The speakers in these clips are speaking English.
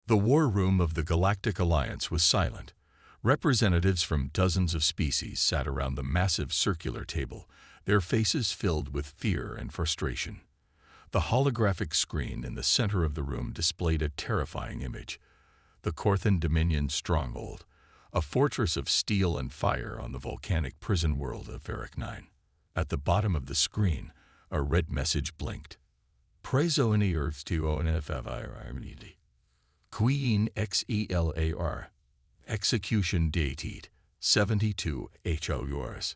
The war room of the Galactic Alliance was silent. Representatives from dozens of species sat around the massive circular table, their faces filled with fear and frustration. The holographic screen in the center of the room displayed a terrifying image. The Corthan Dominion stronghold, a fortress of steel and fire on the volcanic prison world of Varric 9. At the bottom of the screen, a red message blinked. Prezoni Earth to ONFFI Queen XELAR. Execution dated 72 HOURs.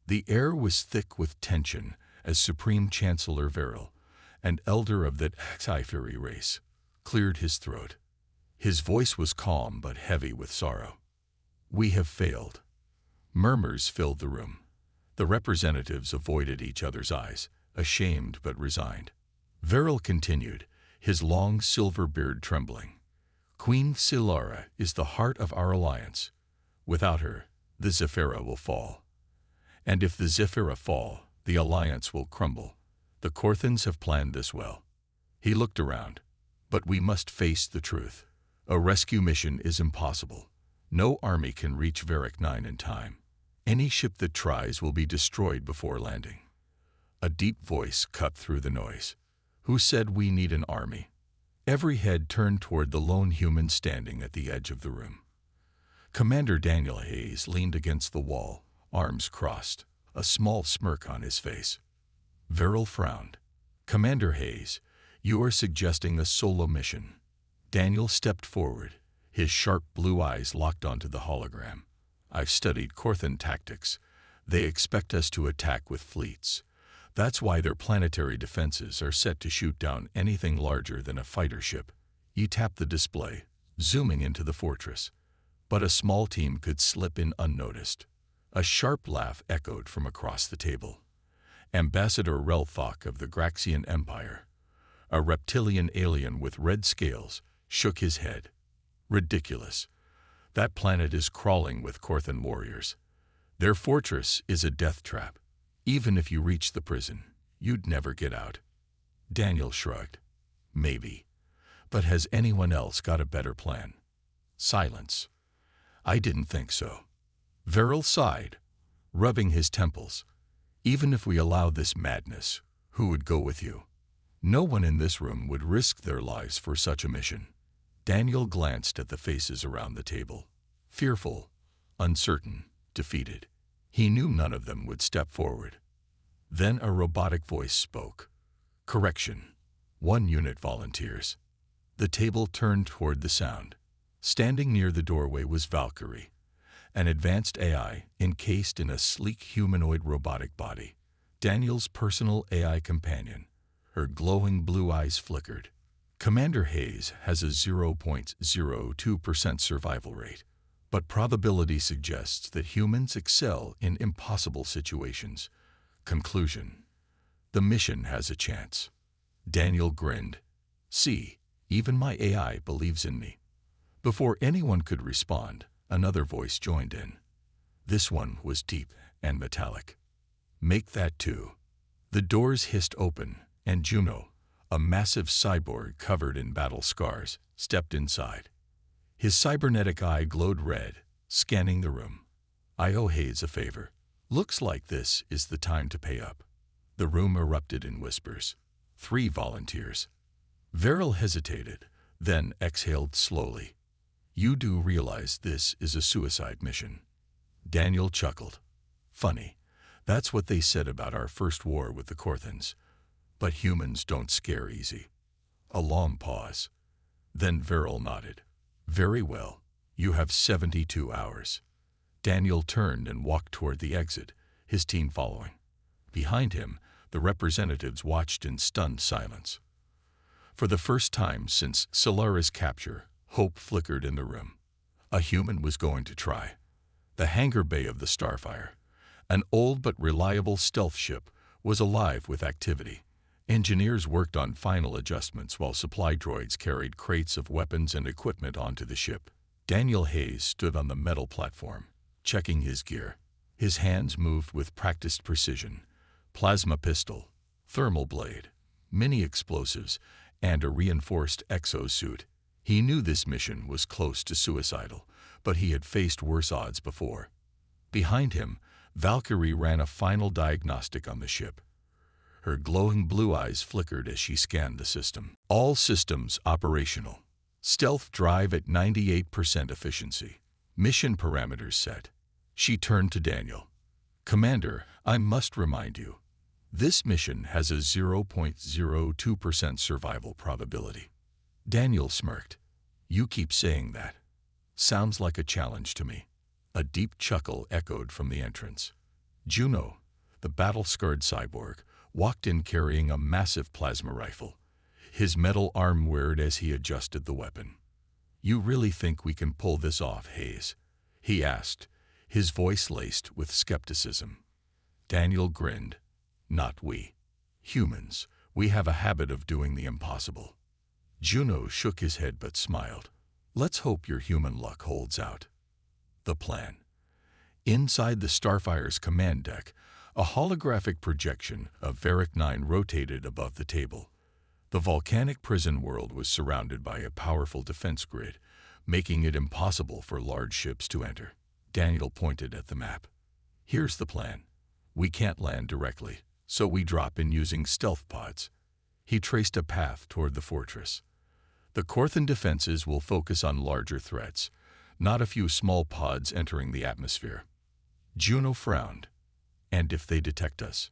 The air was thick with tension as Supreme Chancellor Veril, an elder of the Sci-Fi race, cleared his throat. His voice was calm but heavy with sorrow. "We have failed." Murmurs filled the room. The representatives avoided each other's eyes, ashamed but resigned. Veril continued, his long silver beard trembling. "Queen Silara is the heart of our alliance. Without her, the Zephyra will fall. And if the Zephyra fall, the alliance will crumble. The Corthans have planned this well." He looked around. "But we must face the truth. A rescue mission is impossible. No army can reach Varric 9 in time. Any ship that tries will be destroyed before landing." A deep voice cut through the noise. "Who said we need an army?" Every head turned toward the lone human standing at the edge of the room. Commander Daniel Hayes leaned against the wall, arms crossed, a small smirk on his face. Veril frowned. "Commander Hayes, you are suggesting a solo mission." Daniel stepped forward, his sharp blue eyes locked onto the hologram. "I've studied Corthan tactics. They expect us to attack with fleets. That's why their planetary defenses are set to shoot down anything larger than a fighter ship." You tapped the display, zooming into the fortress. But a small team could slip in unnoticed. A sharp laugh echoed from across the table. Ambassador Relthok of the Graxian Empire, a reptilian alien with red scales, shook his head. "Ridiculous. That planet is crawling with Corthan warriors. Their fortress is a death trap. Even if you reach the prison, you'd never get out." Daniel shrugged. "Maybe. But has anyone else got a better plan?" Silence. "I didn't think so." Veril sighed, rubbing his temples. "Even if we allow this madness, who would go with you? No one in this room would risk their lives for such a mission." Daniel glanced at the faces around the table. Fearful, uncertain, defeated. He knew none of them would step forward. Then a robotic voice spoke. "Correction. 1 unit volunteers." The table turned toward the sound. Standing near the doorway was Valkyrie, an advanced AI encased in a sleek humanoid robotic body. Daniel's personal AI companion. Her glowing blue eyes flickered. "Commander Hayes has a 0.02% survival rate. But probability suggests that humans excel in impossible situations. Conclusion: the mission has a chance." Daniel grinned. "See, even my AI believes in me." Before anyone could respond, another voice joined in. This one was deep and metallic. "Make that 2. The doors hissed open, and Juno, a massive cyborg covered in battle scars, stepped inside. His cybernetic eye glowed red, scanning the room. "I owe Hayes a favor. Looks like this is the time to pay up." The room erupted in whispers. 3 volunteers. Veril hesitated, then exhaled slowly. "You do realize this is a suicide mission?" Daniel chuckled. "Funny. That's what they said about our first war with the Corthans. But humans don't scare easy." A long pause. Then Veril nodded. "Very well. You have 72 hours." Daniel turned and walked toward the exit, his team following. Behind him, the representatives watched in stunned silence. For the first time since Silara's capture, hope flickered in the room. A human was going to try. The hangar bay of the Starfire, an old but reliable stealth ship, was alive with activity. Engineers worked on final adjustments while supply droids carried crates of weapons and equipment onto the ship. Daniel Hayes stood on the metal platform, checking his gear. His hands moved with practiced precision. Plasma pistol, thermal blade, mini explosives, and a reinforced exosuit. He knew this mission was close to suicidal, but he had faced worse odds before. Behind him, Valkyrie ran a final diagnostic on the ship. Her glowing blue eyes flickered as she scanned the system. All systems operational. Stealth drive at 98% efficiency. Mission parameters set. She turned to Daniel. Commander, I must remind you, this mission has a 0.02% survival probability. Daniel smirked. You keep saying that. Sounds like a challenge to me. A deep chuckle echoed from the entrance. Juno, the battle-scarred cyborg, walked in carrying a massive plasma rifle. His metal arm whirred as he adjusted the weapon. You really think we can pull this off, Hayes? He asked, his voice laced with skepticism. Daniel grinned. Not we. Humans, we have a habit of doing the impossible. Juno shook his head but smiled. Let's hope your human luck holds out. The plan. Inside the Starfire's command deck, a holographic projection of Varric 9 rotated above the table. The volcanic prison world was surrounded by a powerful defense grid, making it impossible for large ships to enter. Daniel pointed at the map. Here's the plan. We can't land directly, so we drop in using stealth pods. He traced a path toward the fortress. The Corthan defenses will focus on larger threats, not a few small pods entering the atmosphere. Juno frowned. And if they detect us?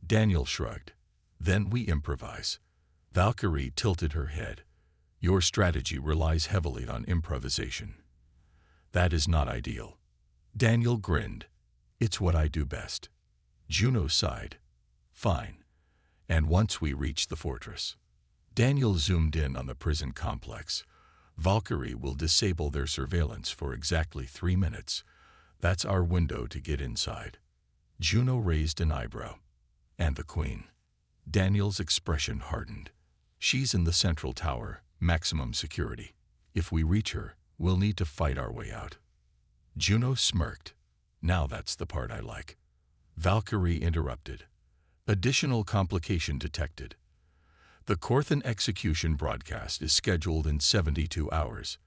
Daniel shrugged. Then we improvise. Valkyrie tilted her head. Your strategy relies heavily on improvisation. That is not ideal. Daniel grinned. It's what I do best. Juno sighed. Fine. And once we reach the fortress. Daniel zoomed in on the prison complex. Valkyrie will disable their surveillance for exactly 3 minutes. That's our window to get inside. Juno raised an eyebrow. And the queen? Daniel's expression hardened. She's in the central tower, maximum security. If we reach her, we'll need to fight our way out. Juno smirked. Now that's the part I like. Valkyrie interrupted. Additional complication detected. The Corthan execution broadcast is scheduled in 72 hours.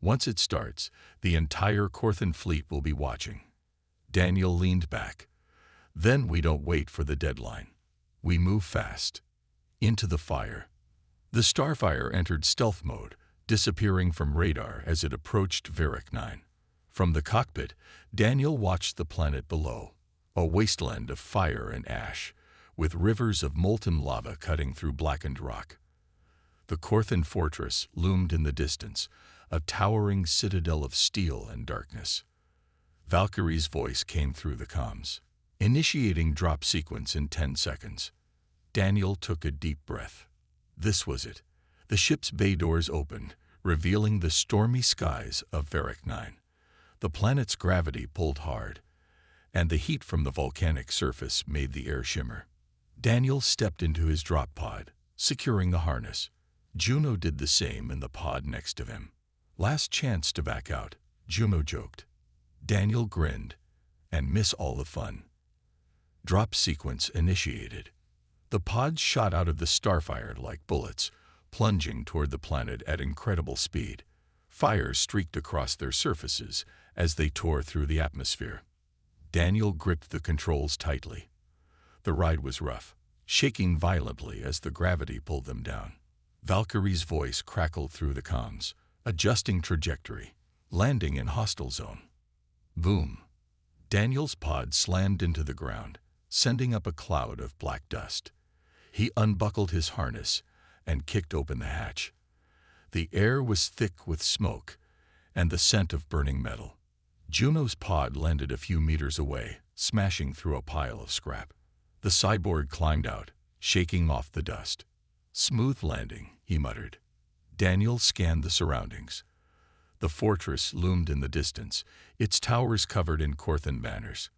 Once it starts, the entire Corthan fleet will be watching. Daniel leaned back. Then we don't wait for the deadline. We move fast. Into the fire. The Starfire entered stealth mode, disappearing from radar as it approached Varric 9. From the cockpit, Daniel watched the planet below, a wasteland of fire and ash, with rivers of molten lava cutting through blackened rock. The Corthan fortress loomed in the distance, a towering citadel of steel and darkness. Valkyrie's voice came through the comms. Initiating drop sequence in 10 seconds. Daniel took a deep breath. This was it. The ship's bay doors opened, revealing the stormy skies of Varric 9. The planet's gravity pulled hard, and the heat from the volcanic surface made the air shimmer. Daniel stepped into his drop pod, securing the harness. Juno did the same in the pod next to him. Last chance to back out, Juno joked. Daniel grinned. And miss all the fun. Drop sequence initiated. The pods shot out of the Starfire like bullets, plunging toward the planet at incredible speed. Fire streaked across their surfaces as they tore through the atmosphere. Daniel gripped the controls tightly. The ride was rough, shaking violently as the gravity pulled them down. Valkyrie's voice crackled through the comms, adjusting trajectory, landing in hostile zone. Boom. Daniel's pod slammed into the ground, sending up a cloud of black dust. He unbuckled his harness and kicked open the hatch. The air was thick with smoke and the scent of burning metal. Juno's pod landed a few meters away, smashing through a pile of scrap. The cyborg climbed out, shaking off the dust. Smooth landing, he muttered. Daniel scanned the surroundings. The fortress loomed in the distance, its towers covered in Corthan banners.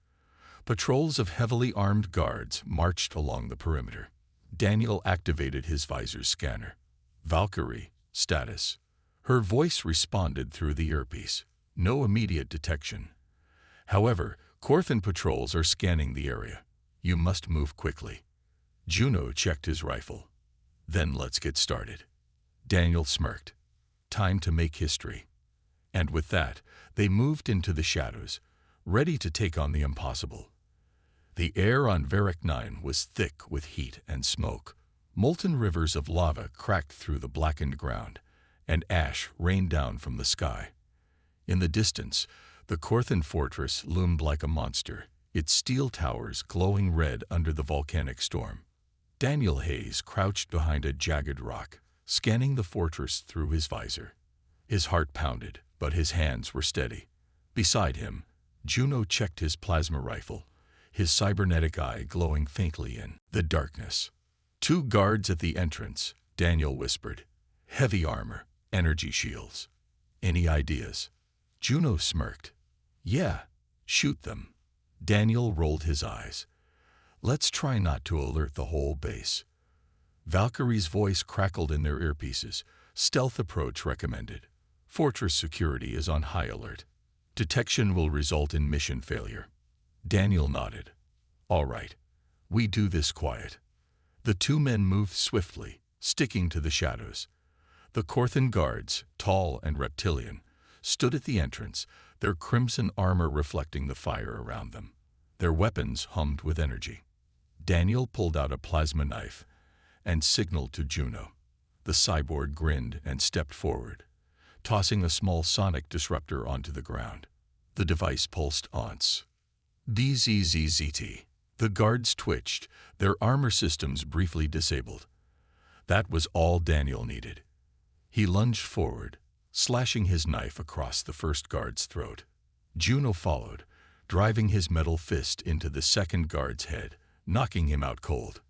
Patrols of heavily armed guards marched along the perimeter. Daniel activated his visor's scanner. Valkyrie, status. Her voice responded through the earpiece. No immediate detection. However, Corthan patrols are scanning the area. You must move quickly. Juno checked his rifle. Then let's get started. Daniel smirked. Time to make history. And with that, they moved into the shadows, ready to take on the impossible. The air on Varric 9 was thick with heat and smoke. Molten rivers of lava cracked through the blackened ground, and ash rained down from the sky. In the distance, the Corthan fortress loomed like a monster, its steel towers glowing red under the volcanic storm. Daniel Hayes crouched behind a jagged rock, scanning the fortress through his visor. His heart pounded, but his hands were steady. Beside him, Juno checked his plasma rifle, his cybernetic eye glowing faintly in the darkness. 2 guards at the entrance, Daniel whispered. Heavy armor, energy shields. Any ideas? Juno smirked. Yeah, shoot them. Daniel rolled his eyes. Let's try not to alert the whole base. Valkyrie's voice crackled in their earpieces. Stealth approach recommended. Fortress security is on high alert. Detection will result in mission failure. Daniel nodded. All right, we do this quiet. The 2 men moved swiftly, sticking to the shadows. The Corthan guards, tall and reptilian, stood at the entrance, their crimson armor reflecting the fire around them. Their weapons hummed with energy. Daniel pulled out a plasma knife and signaled to Juno. The cyborg grinned and stepped forward, tossing a small sonic disruptor onto the ground. The device pulsed once. BZZZT. The guards twitched, their armor systems briefly disabled. That was all Daniel needed. He lunged forward, slashing his knife across the first guard's throat. Juno followed, driving his metal fist into the second guard's head, knocking him out cold.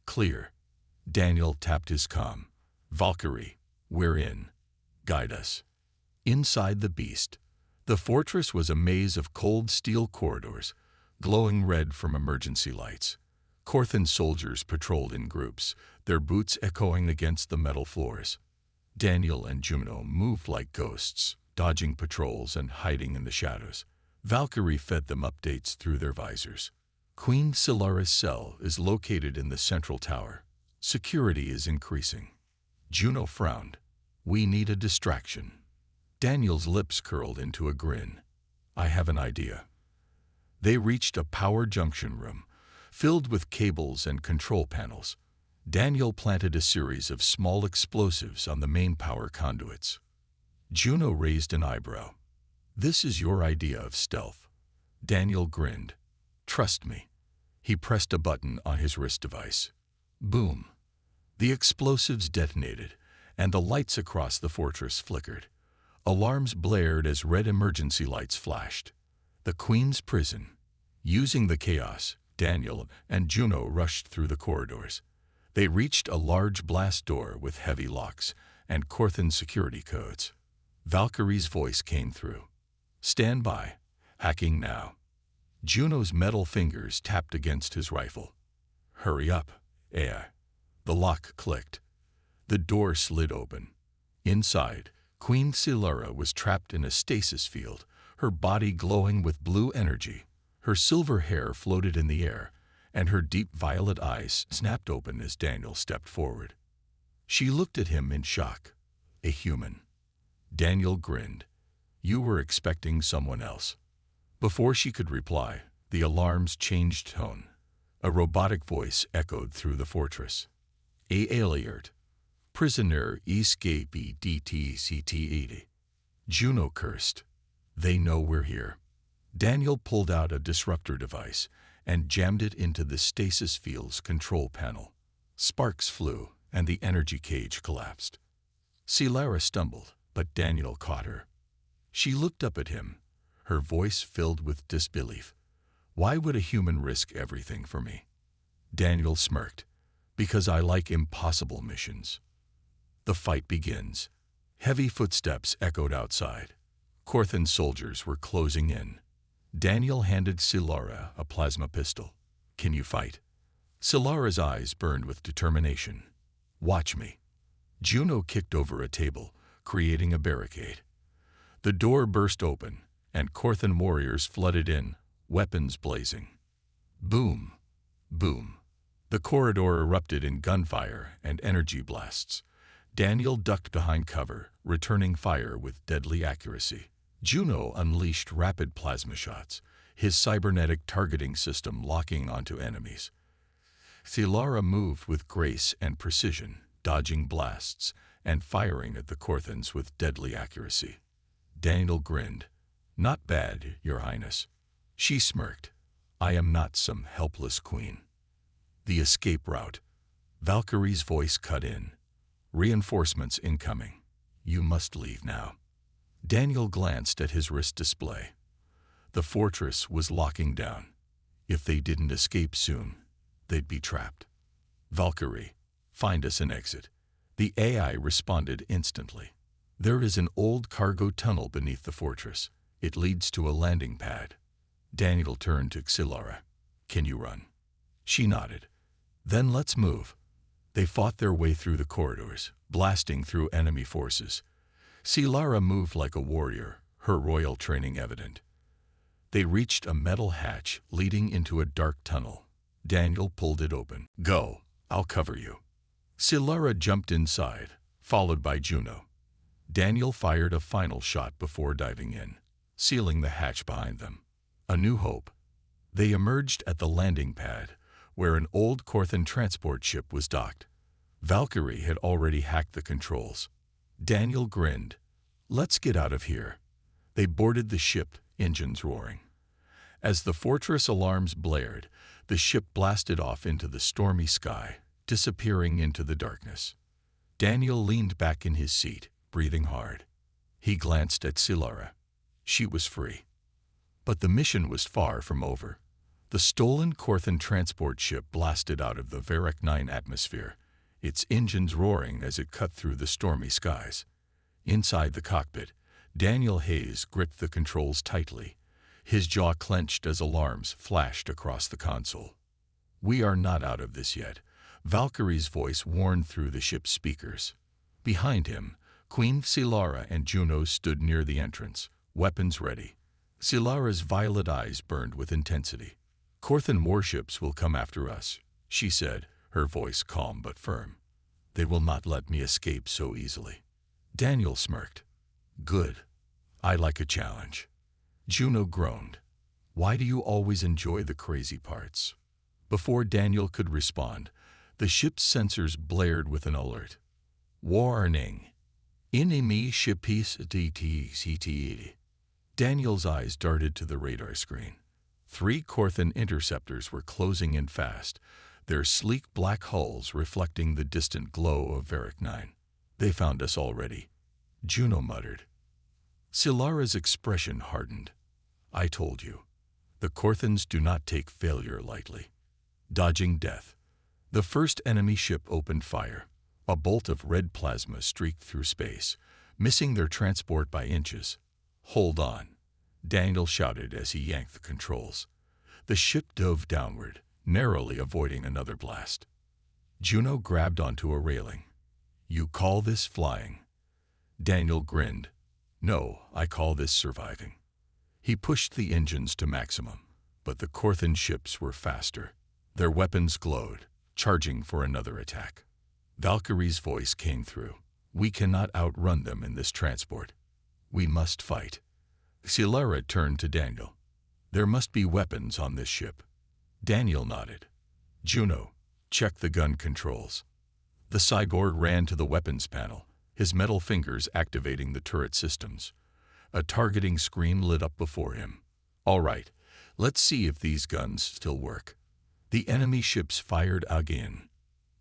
Clear. Daniel tapped his comm. Valkyrie, we're in. Guide us. Inside the beast, the fortress was a maze of cold steel corridors, glowing red from emergency lights. Corthan soldiers patrolled in groups, their boots echoing against the metal floors. Daniel and Juno moved like ghosts, dodging patrols and hiding in the shadows. Valkyrie fed them updates through their visors. Queen Silara's cell is located in the central tower. Security is increasing. Juno frowned. We need a distraction. Daniel's lips curled into a grin. I have an idea. They reached a power junction room, filled with cables and control panels. Daniel planted a series of small explosives on the main power conduits. Juno raised an eyebrow. This is your idea of stealth. Daniel grinned. Trust me. He pressed a button on his wrist device. Boom. The explosives detonated, and the lights across the fortress flickered. Alarms blared as red emergency lights flashed. The Queen's prison. Using the chaos, Daniel and Juno rushed through the corridors. They reached a large blast door with heavy locks and Corthan security codes. Valkyrie's voice came through. Stand by. Hacking now. Juno's metal fingers tapped against his rifle. Hurry up, AI. The lock clicked. The door slid open. Inside, Queen Silara was trapped in a stasis field, her body glowing with blue energy. Her silver hair floated in the air, and her deep violet eyes snapped open as Daniel stepped forward. She looked at him in shock. A human. Daniel grinned. You were expecting someone else. Before she could reply, the alarms changed tone. A robotic voice echoed through the fortress. Alert. Prisoner escapee DTCT80. Juno cursed. They know we're here. Daniel pulled out a disruptor device and jammed it into the stasis field's control panel. Sparks flew, and the energy cage collapsed. Silara stumbled, but Daniel caught her. She looked up at him, her voice filled with disbelief. Why would a human risk everything for me? Daniel smirked. Because I like impossible missions. The fight begins. Heavy footsteps echoed outside. Corthan soldiers were closing in. Daniel handed Silara a plasma pistol. Can you fight? Silara's eyes burned with determination. Watch me. Juno kicked over a table, creating a barricade. The door burst open, and Corthan warriors flooded in, weapons blazing. Boom. Boom. The corridor erupted in gunfire and energy blasts. Daniel ducked behind cover, returning fire with deadly accuracy. Juno unleashed rapid plasma shots, his cybernetic targeting system locking onto enemies. Silara moved with grace and precision, dodging blasts and firing at the Korthans with deadly accuracy. Daniel grinned. "Not bad, Your Highness." She smirked. "I am not some helpless queen." The escape route. Valkyrie's voice cut in. "Reinforcements incoming. You must leave now." Daniel glanced at his wrist display. The fortress was locking down. If they didn't escape soon, they'd be trapped. "Valkyrie, find us an exit." The AI responded instantly. "There is an old cargo tunnel beneath the fortress. It leads to a landing pad." Daniel turned to Silara. "Can you run?" She nodded. "Then let's move." They fought their way through the corridors, blasting through enemy forces. Silara moved like a warrior, her royal training evident. They reached a metal hatch leading into a dark tunnel. Daniel pulled it open. "Go, I'll cover you." Silara jumped inside, followed by Juno. Daniel fired a final shot before diving in, sealing the hatch behind them. A new hope. They emerged at the landing pad, where an old Korthan transport ship was docked. Valkyrie had already hacked the controls. Daniel grinned. "Let's get out of here." They boarded the ship, engines roaring. As the fortress alarms blared, the ship blasted off into the stormy sky, disappearing into the darkness. Daniel leaned back in his seat, breathing hard. He glanced at Silara. She was free. But the mission was far from over. The stolen Korthan transport ship blasted out of the Varrock 9 atmosphere, its engines roaring as it cut through the stormy skies. Inside the cockpit, Daniel Hayes gripped the controls tightly, his jaw clenched as alarms flashed across the console. "We are not out of this yet," Valkyrie's voice warned through the ship's speakers. Behind him, Queen Silara and Juno stood near the entrance, weapons ready. Silara's violet eyes burned with intensity. "Korthan warships will come after us," she said, her voice calm but firm. "They will not let me escape so easily." Daniel smirked. "Good. I like a challenge." Juno groaned. "Why do you always enjoy the crazy parts?" Before Daniel could respond, the ship's sensors blared with an alert. "Warning. Enemy shippies DTCT." Daniel's eyes darted to the radar screen. 3 Korthan interceptors were closing in fast, their sleek black hulls reflecting the distant glow of Varrock 9. "They found us already," Juno muttered. Silara's expression hardened. "I told you. The Korthans do not take failure lightly." Dodging death, the first enemy ship opened fire. A bolt of red plasma streaked through space, missing their transport by inches. "Hold on," Daniel shouted as he yanked the controls. The ship dove downward, narrowly avoiding another blast. Juno grabbed onto a railing. "You call this flying?" Daniel grinned. "No, I call this surviving." He pushed the engines to maximum, but the Korthan ships were faster. Their weapons glowed, charging for another attack. Valkyrie's voice came through. "We cannot outrun them in this transport. We must fight." Silara turned to Daniel. "There must be weapons on this ship." Daniel nodded. "Juno, check the gun controls." The cyborg ran to the weapons panel, his metal fingers activating the turret systems. A targeting screen lit up before him. "All right, let's see if these guns still work." The enemy ships fired again.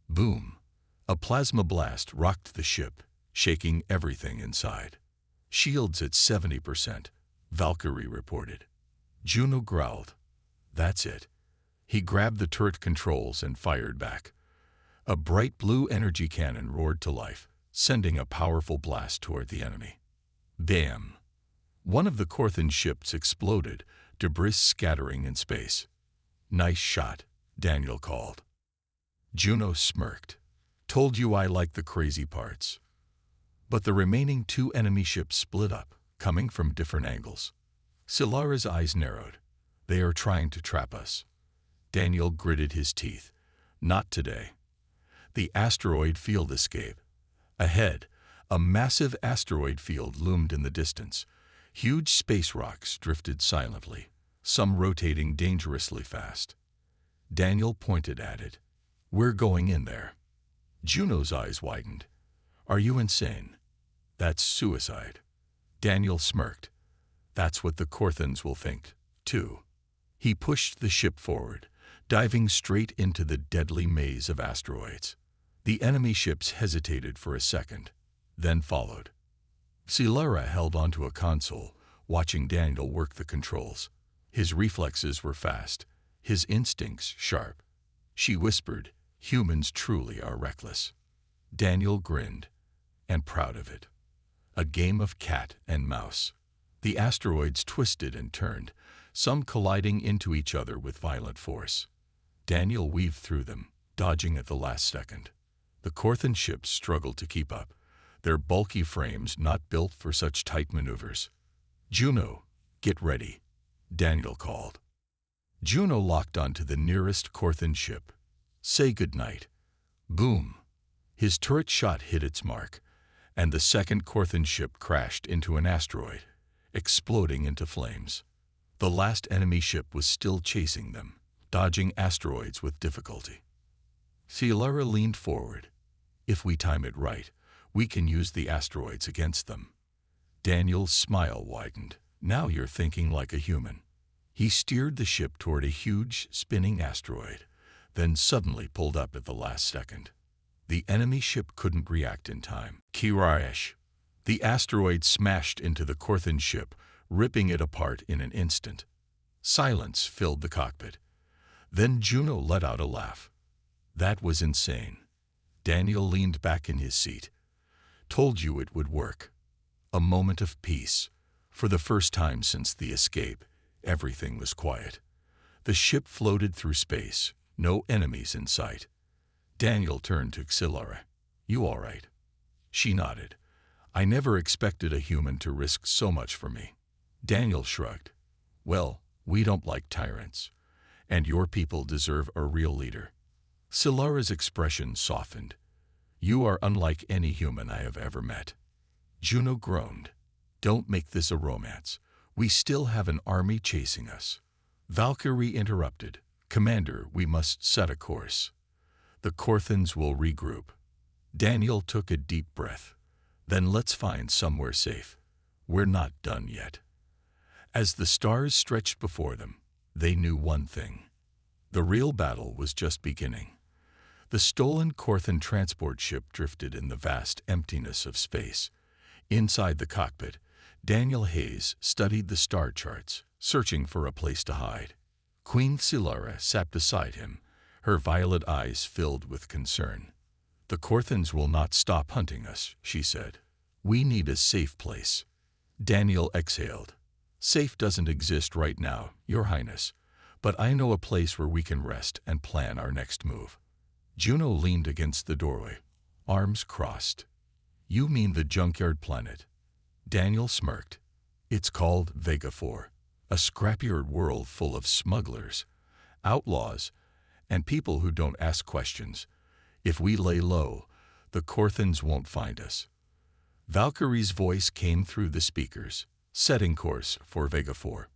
Boom! A plasma blast rocked the ship, shaking everything inside. "Shields at 70%, Valkyrie reported. Juno growled. "That's it." He grabbed the turret controls and fired back. A bright blue energy cannon roared to life, sending a powerful blast toward the enemy. Bam! One of the Korthan ships exploded, debris scattering in space. "Nice shot," Daniel called. Juno smirked. "Told you I like the crazy parts." But the remaining 2 enemy ships split up, coming from different angles. Silara's eyes narrowed. "They are trying to trap us." Daniel gritted his teeth. "Not today." The asteroid field escape. Ahead, a massive asteroid field loomed in the distance. Huge space rocks drifted silently, some rotating dangerously fast. Daniel pointed at it. "We're going in there." Juno's eyes widened. "Are you insane? That's suicide." Daniel smirked. "That's what the Korthans will think, too." He pushed the ship forward, diving straight into the deadly maze of asteroids. The enemy ships hesitated for a second, then followed. Silara held onto a console, watching Daniel work the controls. His reflexes were fast, his instincts sharp. She whispered, "Humans truly are reckless." Daniel grinned, and proud of it. A game of cat and mouse. The asteroids twisted and turned, some colliding into each other with violent force. Daniel weaved through them, dodging at the last second. The Korthan ships struggled to keep up, their bulky frames not built for such tight maneuvers. "Juno, get ready," Daniel called. Juno locked onto the nearest Korthan ship. "Say goodnight." Boom! His turret shot hit its mark, and the second Korthan ship crashed into an asteroid, exploding into flames. The last enemy ship was still chasing them, dodging asteroids with difficulty. Silara leaned forward. "If we time it right, we can use the asteroids against them." Daniel's smile widened. "Now you're thinking like a human." He steered the ship toward a huge, spinning asteroid, then suddenly pulled up at the last second. The enemy ship couldn't react in time. Kiraesh! The asteroid smashed into the Korthan ship, ripping it apart in an instant. Silence filled the cockpit. Then Juno let out a laugh. "That was insane." Daniel leaned back in his seat. "Told you it would work." A moment of peace. For the first time since the escape, everything was quiet. The ship floated through space, no enemies in sight. Daniel turned to Silara. "You all right?" She nodded. "I never expected a human to risk so much for me." Daniel shrugged. "Well, we don't like tyrants, and your people deserve a real leader." Silara's expression softened. "You are unlike any human I have ever met." Juno groaned. "Don't make this a romance. We still have an army chasing us." Valkyrie interrupted. "Commander, we must set a course. The Korthans will regroup." Daniel took a deep breath. "Then let's find somewhere safe. We're not done yet." As the stars stretched before them, they knew one thing. The real battle was just beginning. The stolen Korthan transport ship drifted in the vast emptiness of space. Inside the cockpit, Daniel Hayes studied the star charts, searching for a place to hide. Queen Silara sat beside him, her violet eyes filled with concern. "The Korthans will not stop hunting us," she said. "We need a safe place." Daniel exhaled. "Safe doesn't exist right now, Your Highness, but I know a place where we can rest and plan our next move." Juno leaned against the doorway, arms crossed. "You mean the junkyard planet?" Daniel smirked. "It's called Vega 4, a scrapyard world full of smugglers, outlaws, and people who don't ask questions. If we lay low, the Korthans won't find us." Valkyrie's voice came through the speakers, setting course for Vega 4.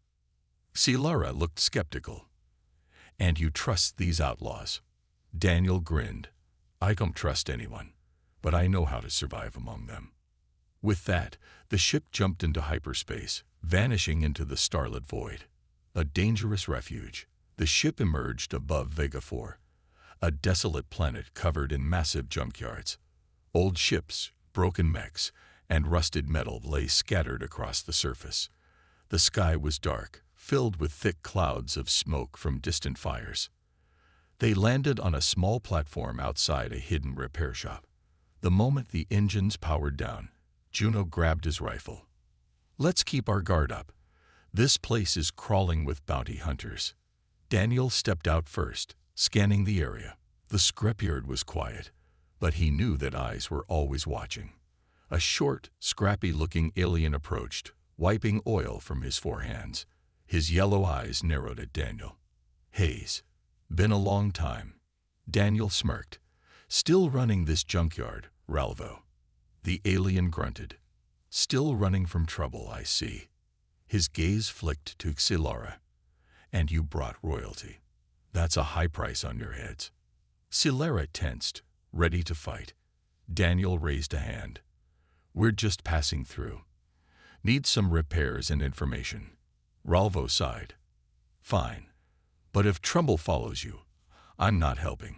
Silara looked skeptical. "And you trust these outlaws?" Daniel grinned. "I don't trust anyone, but I know how to survive among them." With that, the ship jumped into hyperspace, vanishing into the starlit void. A dangerous refuge. The ship emerged above Vega 4, a desolate planet covered in massive junkyards. Old ships, broken mechs, and rusted metal lay scattered across the surface. The sky was dark, filled with thick clouds of smoke from distant fires. They landed on a small platform outside a hidden repair shop. The moment the engines powered down, Juno grabbed his rifle. "Let's keep our guard up. This place is crawling with bounty hunters." Daniel stepped out first, scanning the area. The scrapyard was quiet, but he knew that eyes were always watching. A short, scrappy-looking alien approached, wiping oil from his forehands. His yellow eyes narrowed at Daniel. "Hayes. Been a long time." Daniel smirked. "Still running this junkyard, Ralvo." The alien grunted. Still running from trouble, I see. His gaze flicked to Silara. And you brought royalty. That's a high price on your heads. Silara tensed, ready to fight. Daniel raised a hand. We're just passing through. Need some repairs and information. Ralvo sighed. Fine. But if trouble follows you, I'm not helping.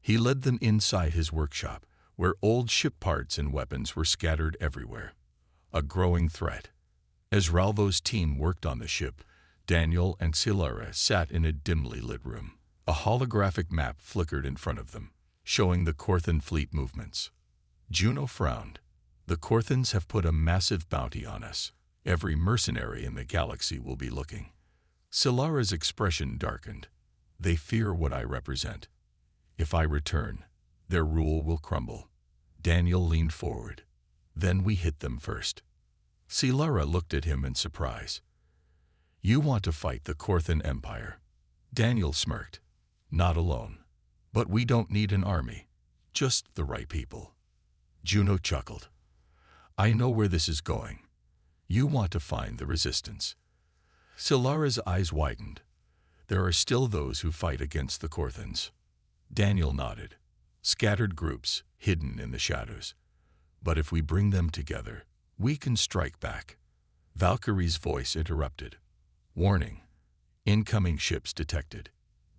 He led them inside his workshop, where old ship parts and weapons were scattered everywhere. A growing threat. As Ralvo's team worked on the ship, Daniel and Silara sat in a dimly lit room. A holographic map flickered in front of them, showing the Korthan fleet movements. Juno frowned. The Korthans have put a massive bounty on us. Every mercenary in the galaxy will be looking. Silara's expression darkened. They fear what I represent. If I return, their rule will crumble. Daniel leaned forward. Then we hit them first. Silara looked at him in surprise. You want to fight the Korthan Empire? Daniel smirked. Not alone. But we don't need an army. Just the right people. Juno chuckled. I know where this is going. You want to find the resistance. Silara's eyes widened. There are still those who fight against the Korthans. Daniel nodded. Scattered groups, hidden in the shadows. But if we bring them together, we can strike back. Valkyrie's voice interrupted. Warning. Incoming ships detected.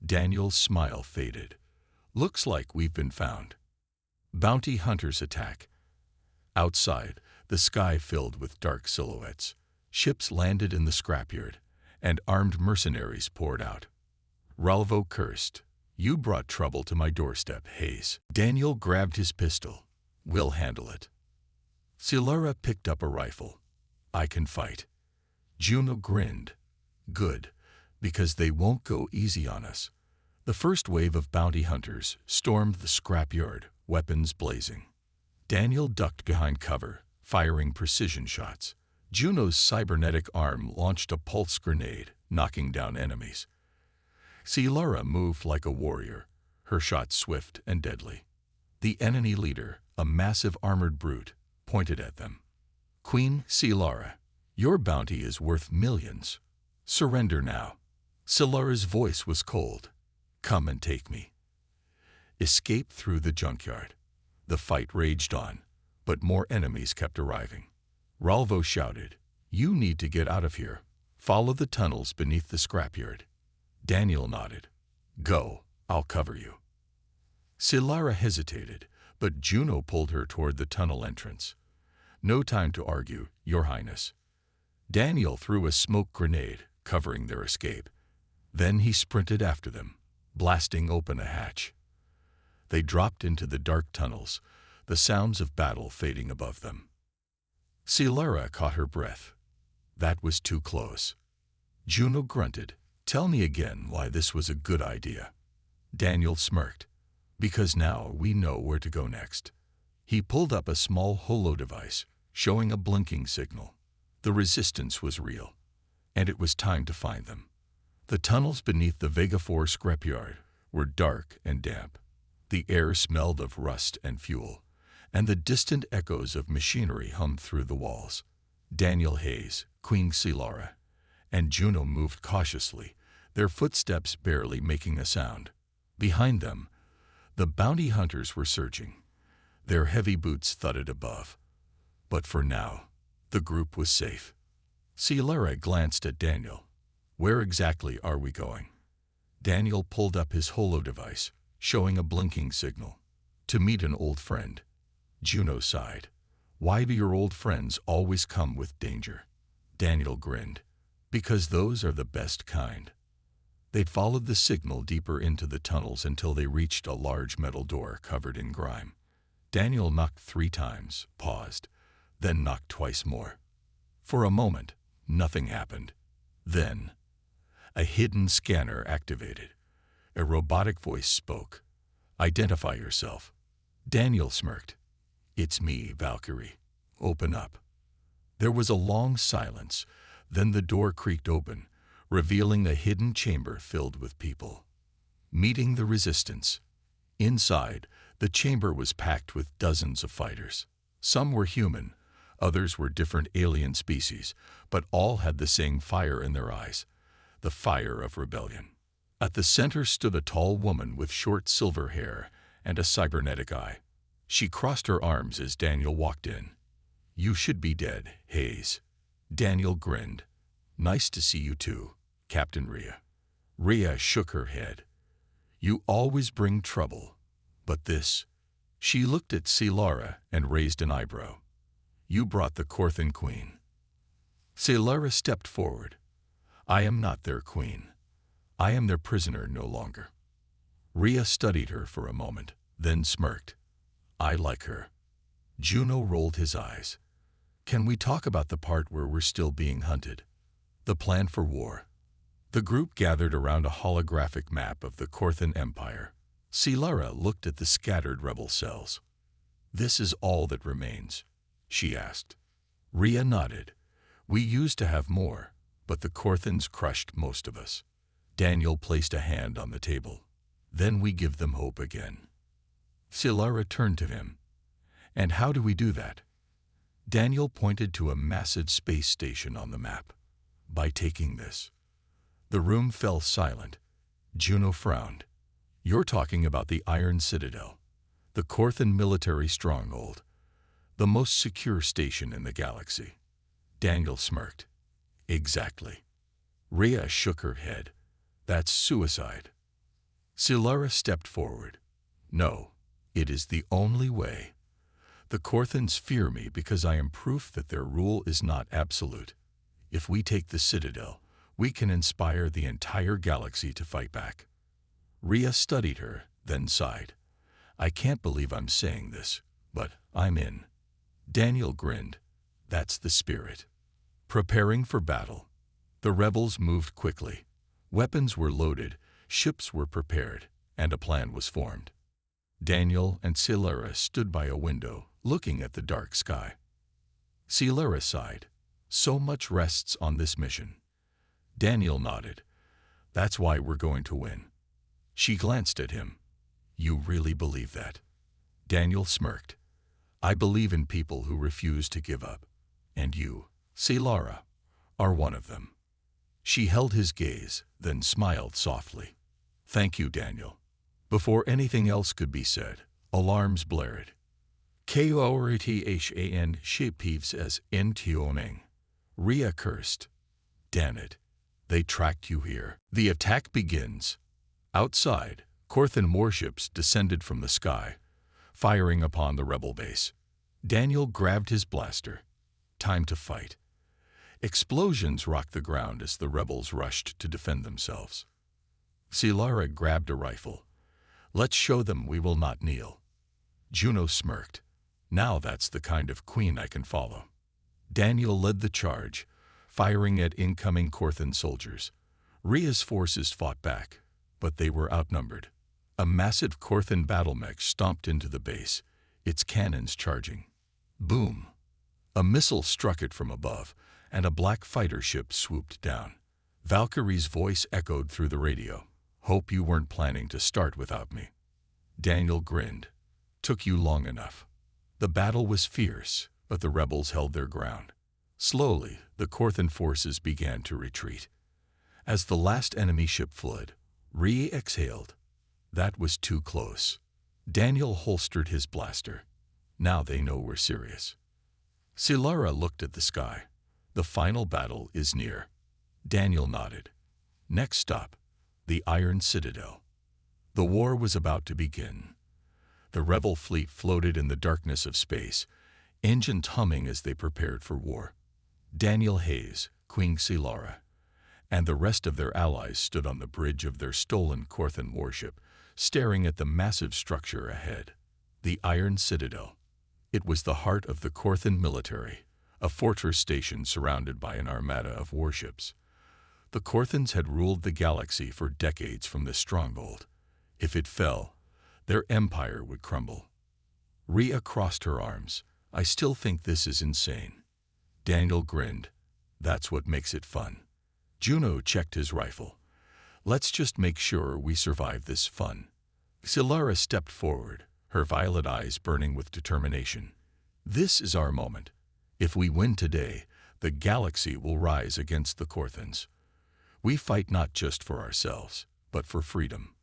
Daniel's smile faded. Looks like we've been found. Bounty hunters attack. Outside, the sky filled with dark silhouettes. Ships landed in the scrapyard, and armed mercenaries poured out. Ralvo cursed. You brought trouble to my doorstep, Hayes. Daniel grabbed his pistol. We'll handle it. Silara picked up a rifle. I can fight. Juno grinned. Good, because they won't go easy on us. The first wave of bounty hunters stormed the scrapyard, weapons blazing. Daniel ducked behind cover, firing precision shots. Juno's cybernetic arm launched a pulse grenade, knocking down enemies. Silara moved like a warrior, her shots swift and deadly. The enemy leader, a massive armored brute, pointed at them. Queen Silara, your bounty is worth millions. Surrender now. Silara's voice was cold. Come and take me. Escape through the junkyard. The fight raged on, but more enemies kept arriving. Ralvo shouted, You need to get out of here. Follow the tunnels beneath the scrapyard. Daniel nodded. Go, I'll cover you. Silara hesitated, but Juno pulled her toward the tunnel entrance. No time to argue, Your Highness. Daniel threw a smoke grenade, covering their escape. Then he sprinted after them, blasting open a hatch. They dropped into the dark tunnels, the sounds of battle fading above them. Silara caught her breath. That was too close. Juno grunted. Tell me again why this was a good idea. Daniel smirked. Because now we know where to go next. He pulled up a small holo device, showing a blinking signal. The resistance was real, and it was time to find them. The tunnels beneath the Vega 4 scrapyard were dark and damp. The air smelled of rust and fuel, and the distant echoes of machinery hummed through the walls. Daniel Hayes, Queen Silara, and Juno moved cautiously, their footsteps barely making a sound. Behind them, the bounty hunters were searching. Their heavy boots thudded above. But for now, the group was safe. Silara glanced at Daniel. Where exactly are we going? Daniel pulled up his holo device, showing a blinking signal. To meet an old friend. Juno sighed. Why do your old friends always come with danger? Daniel grinned. Because those are the best kind. They followed the signal deeper into the tunnels until they reached a large metal door covered in grime. Daniel knocked 3 times, paused, then knocked twice more. For a moment, nothing happened. Then, a hidden scanner activated. A robotic voice spoke. Identify yourself. Daniel smirked. It's me, Valkyrie. Open up. There was a long silence, then the door creaked open, revealing a hidden chamber filled with people. Meeting the resistance. Inside, the chamber was packed with dozens of fighters. Some were human, others were different alien species, but all had the same fire in their eyes, the fire of rebellion. At the center stood a tall woman with short silver hair and a cybernetic eye. She crossed her arms as Daniel walked in. "You should be dead, Hayes." Daniel grinned. "Nice to see you too, Captain Rhea." Rhea shook her head. "You always bring trouble, but this..." She looked at Silara and raised an eyebrow. "You brought the Corthan Queen." Silara stepped forward. "I am not their queen. I am their prisoner no longer." Rhea studied her for a moment, then smirked. "I like her." Juno rolled his eyes. "Can we talk about the part where we're still being hunted? The plan for war." The group gathered around a holographic map of the Corthan Empire. Silara looked at the scattered rebel cells. "This is all that remains?" she asked. Rhea nodded. "We used to have more, but the Corthans crushed most of us." Daniel placed a hand on the table. "Then we give them hope again." Silara turned to him. "And how do we do that?" Daniel pointed to a massive space station on the map. "By taking this." The room fell silent. Juno frowned. "You're talking about the Iron Citadel, the Corthan military stronghold, the most secure station in the galaxy." Daniel smirked. "Exactly." Rhea shook her head. "That's suicide." Silara stepped forward. "No, it is the only way. The Corthans fear me because I am proof that their rule is not absolute. If we take the Citadel, we can inspire the entire galaxy to fight back." Rhea studied her, then sighed. "I can't believe I'm saying this, but I'm in." Daniel grinned. "That's the spirit." Preparing for battle. The rebels moved quickly. Weapons were loaded, ships were prepared, and a plan was formed. Daniel and Silara stood by a window, looking at the dark sky. Silara sighed. "So much rests on this mission." Daniel nodded. "That's why we're going to win." She glanced at him. "You really believe that?" Daniel smirked. "I believe in people who refuse to give up. And you, Silara, are one of them." She held his gaze, then smiled softly. "Thank you, Daniel." Before anything else could be said, alarms blared. "Korthan shepeves as intioning." Rhea cursed. "Damn it. They tracked you here." The attack begins. Outside, Corthan warships descended from the sky, firing upon the rebel base. Daniel grabbed his blaster. Time to fight. Explosions rocked the ground as the rebels rushed to defend themselves. Silara grabbed a rifle. "Let's show them we will not kneel." Juno smirked. "Now that's the kind of queen I can follow." Daniel led the charge, firing at incoming Corthan soldiers. Rhea's forces fought back, but they were outnumbered. A massive Corthan battle mech stomped into the base, its cannons charging. Boom! A missile struck it from above, and a black fighter ship swooped down. Valkyrie's voice echoed through the radio. "Hope you weren't planning to start without me." Daniel grinned. "Took you long enough." The battle was fierce, but the rebels held their ground. Slowly, the Corthan forces began to retreat. As the last enemy ship fled, Rhea exhaled. That was too close. Daniel holstered his blaster. "Now they know we're serious." Silara looked at the sky. "The final battle is near." Daniel nodded. Next stop, the Iron Citadel. The war was about to begin. The rebel fleet floated in the darkness of space, engines humming as they prepared for war. Daniel Hayes, Queen Silara, and the rest of their allies stood on the bridge of their stolen Corthan warship, staring at the massive structure ahead. The Iron Citadel. It was the heart of the Corthan military, a fortress station surrounded by an armada of warships. The Corthans had ruled the galaxy for decades from this stronghold. If it fell, their empire would crumble. Rhea crossed her arms. "I still think this is insane." Daniel grinned. "That's what makes it fun." Juno checked his rifle. "Let's just make sure we survive this fun." Silara stepped forward, her violet eyes burning with determination. This is our moment. If we win today, the galaxy will rise against the Korthans. We fight not just for ourselves, but for freedom.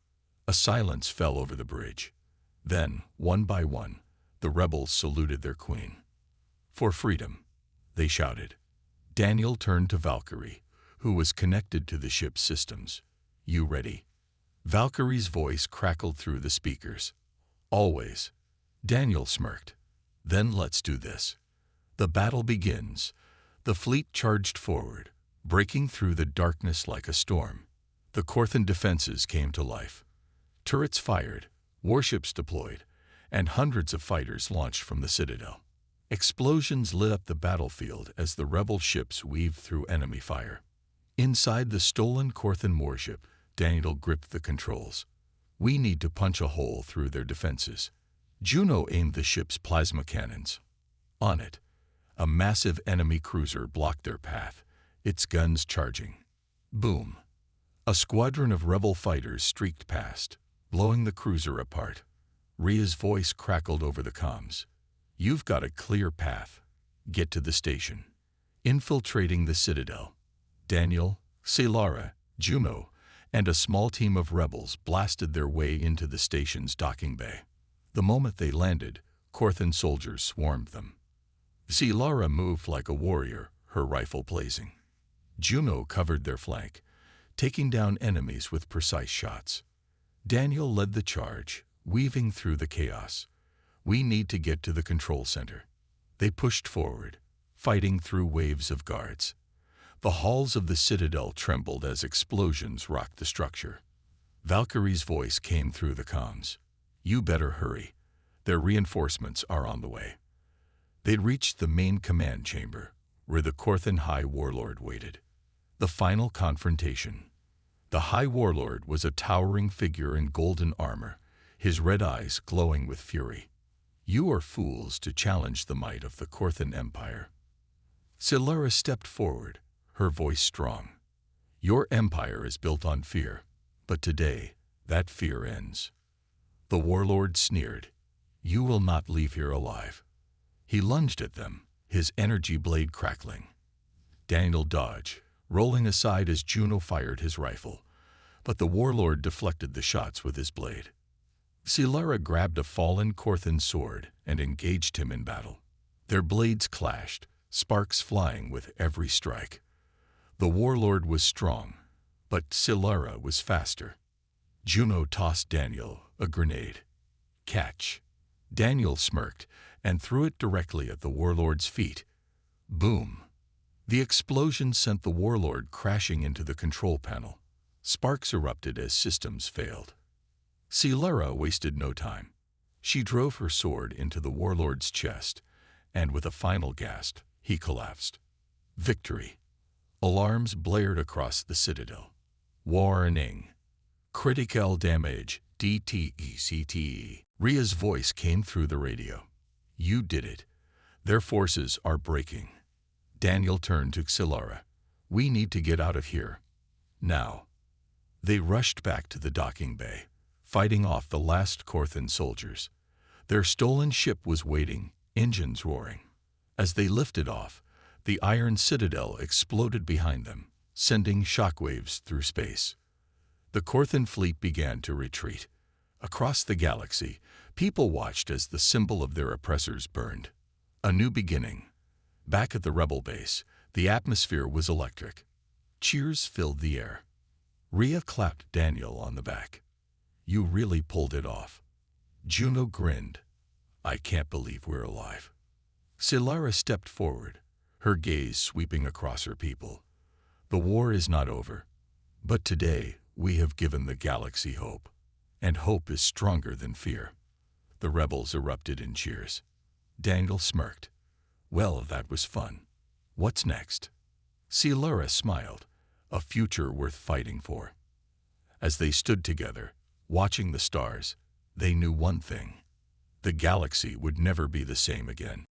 A silence fell over the bridge. Then, one by one, the rebels saluted their queen. For freedom, they shouted. Daniel turned to Valkyrie, who was connected to the ship's systems. You ready? Valkyrie's voice crackled through the speakers. Always. Daniel smirked. Then let's do this. The battle begins. The fleet charged forward, breaking through the darkness like a storm. The Korthan defenses came to life. Turrets fired, warships deployed, and hundreds of fighters launched from the citadel. Explosions lit up the battlefield as the rebel ships weaved through enemy fire. Inside the stolen Korthan warship, Daniel gripped the controls. We need to punch a hole through their defenses. Juno aimed the ship's plasma cannons. On it, a massive enemy cruiser blocked their path, its guns charging. Boom! A squadron of rebel fighters streaked past, blowing the cruiser apart. Rhea's voice crackled over the comms. You've got a clear path. Get to the station. Infiltrating the citadel, Daniel, Selara, Juno, and a small team of rebels blasted their way into the station's docking bay. The moment they landed, Korthan soldiers swarmed them. Selara moved like a warrior, her rifle blazing. Juno covered their flank, taking down enemies with precise shots. Daniel led the charge, weaving through the chaos. We need to get to the control center. They pushed forward, fighting through waves of guards. The halls of the citadel trembled as explosions rocked the structure. Valkyrie's voice came through the comms. You better hurry. Their reinforcements are on the way. They'd reached the main command chamber, where the Korthan High Warlord waited. The final confrontation. The High Warlord was a towering figure in golden armor, his red eyes glowing with fury. You are fools to challenge the might of the Korthan Empire. Selara stepped forward, her voice strong. Your empire is built on fear, but today, that fear ends. The warlord sneered. You will not leave here alive. He lunged at them, his energy blade crackling. Daniel dodged, rolling aside as Juno fired his rifle, but the warlord deflected the shots with his blade. Selara grabbed a fallen Korthan sword and engaged him in battle. Their blades clashed, sparks flying with every strike. The warlord was strong, but Selara was faster. Juno tossed Daniel a grenade. Catch! Daniel smirked and threw it directly at the warlord's feet. Boom! The explosion sent the warlord crashing into the control panel. Sparks erupted as systems failed. Selara wasted no time. She drove her sword into the warlord's chest, and with a final gasp, he collapsed. Victory! Alarms blared across the citadel. Warning! Critical damage, DTECTE. Rhea's voice came through the radio. You did it. Their forces are breaking. Daniel turned to Selara. We need to get out of here. Now. They rushed back to the docking bay, fighting off the last Korthan soldiers. Their stolen ship was waiting, engines roaring. As they lifted off, the iron citadel exploded behind them, sending shockwaves through space. The Korthan fleet began to retreat. Across the galaxy, people watched as the symbol of their oppressors burned. A new beginning. Back at the rebel base, the atmosphere was electric. Cheers filled the air. Rhea clapped Daniel on the back. You really pulled it off. Juno grinned. I can't believe we're alive. Selara stepped forward, her gaze sweeping across her people. The war is not over, but today we have given the galaxy hope, and hope is stronger than fear. The rebels erupted in cheers. Daniel smirked. Well, that was fun. What's next? Selara smiled, a future worth fighting for. As they stood together, watching the stars, they knew one thing. The galaxy would never be the same again.